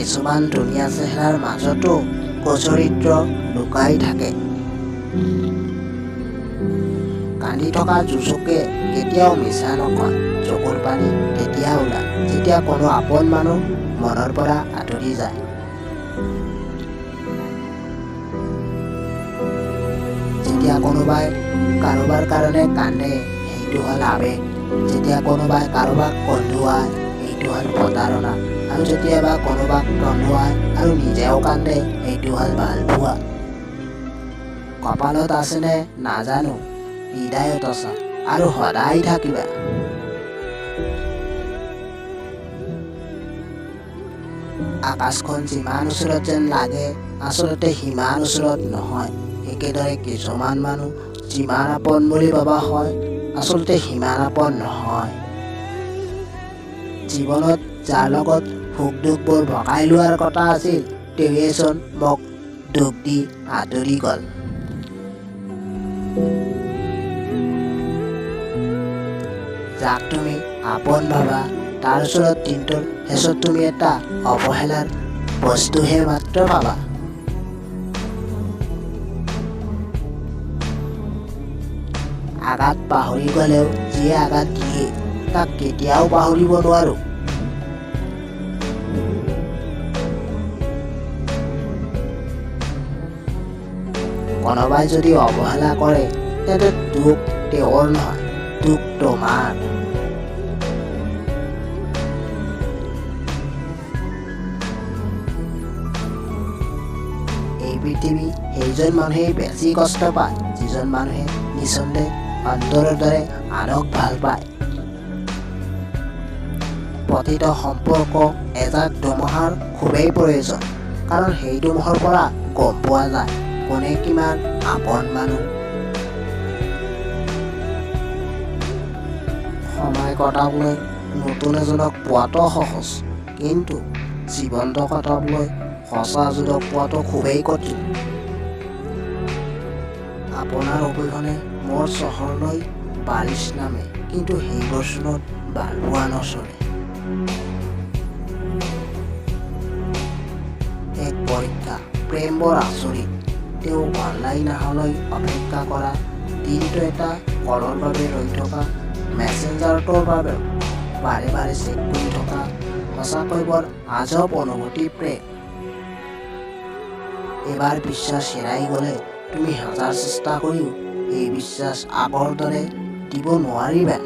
কিছুমান ধুনীয়া চেহেৰাৰ মাজতো কুচৰিত্ৰ লুকাই থাকে। কান্দি থকা যুঁচকে কেতিয়াও মিছা নকয়। চকুৰ পানী তেতিয়া ওলায় যেতিয়া কোনো আপোন মানুহ মনৰ পৰা আঁতৰি যায়। যেতিয়া কোনোবাই কাৰোবাৰ কাৰণে কান্দে সেইটো হ'ল আৱেগ। যেতিয়া কোনোবাই কাৰোবাক কন্দুৱায় সেইটো হ'ল প্ৰতাৰণা। আৰু যেতিয়াবা কোনোবাক কন্দুৱায় আৰু নিজেও কান্দে সেইটো হ'ল ভালপোৱা। কপালত আছেনে নাজানো, হৃদয়ত আছা আৰু সদায় থাকিবা। আকাশখন যিমান ওচৰত যেন লাগে আচলতে সিমান ওচৰত নহয়। একেদৰে কিছুমান মানুহ যিমান আপোন বুলি ভবা হয় আচলতে সিমান আপোন নহয়। জীৱনত যাৰ লগত সুখ দুখবোৰ ভগাই লোৱাৰ কথা আছিল তেওঁৱেচোন মোক দুখ দি আঁতৰি গ'ল। যাক তুমি আপোন ভাবা তাৰ ওচৰত দিনটোৰ শেষত তুমি এটা অৱহেলাৰ বস্তুহে মাত্ৰ পাবা। আঘাত পাহৰি গ'লেও যিয়ে আঘাত দিয়ে তাক কেতিয়াও পাহৰিব নোৱাৰো। কোনোবাই যদি অৱহেলা কৰে তেন্তে দুখ তেওঁৰ নহয়, দুখ তোমাৰ। এই পৃথিৱী সেইজন মানুহেই বেছি কষ্ট পায় যিজন মানুহে নিঃসন্দেহ অন্তৰৰ দৰে আনক ভাল পায়। প্ৰতিটো সম্পৰ্ক এজাক ধুমুহাৰ খুবেই প্ৰয়োজন, কাৰণ সেই ধুমুহাৰ পৰা গম পোৱা যায় কোনে কিমান আপোন মানুহ। সময় কটাবলৈ নতুন এজনক পোৱাটো সহজ, কিন্তু জীৱন্ত কটাবলৈ সঁচা এজনক পোৱাটো খুবেই কঠিন। আপোনাৰ অবিহনে মোৰ চহৰলৈ বাৰিষ নামে, কিন্তু সেই বৰষুণত ভালপোৱা নচৰে। এক পৰীক্ষা, প্ৰেম বৰ আচৰিত। তেওঁ অনলাইন আহালৈ অপেক্ষা কৰা, দিনটো এটা কলৰ বাবে ৰৈ থকা, মেছেঞ্জাৰটোৰ বাবে বাৰে বাৰে চেক কৰি থকা, সঁচাকৈ বৰ আজব অনুভূতি প্ৰেম। এবাৰ বিশ্বাস হেৰাই গ'লে তুমি হাজাৰ চেষ্টা কৰিও এই বিশ্বাস আগৰ দৰে দিব নোৱাৰিবা।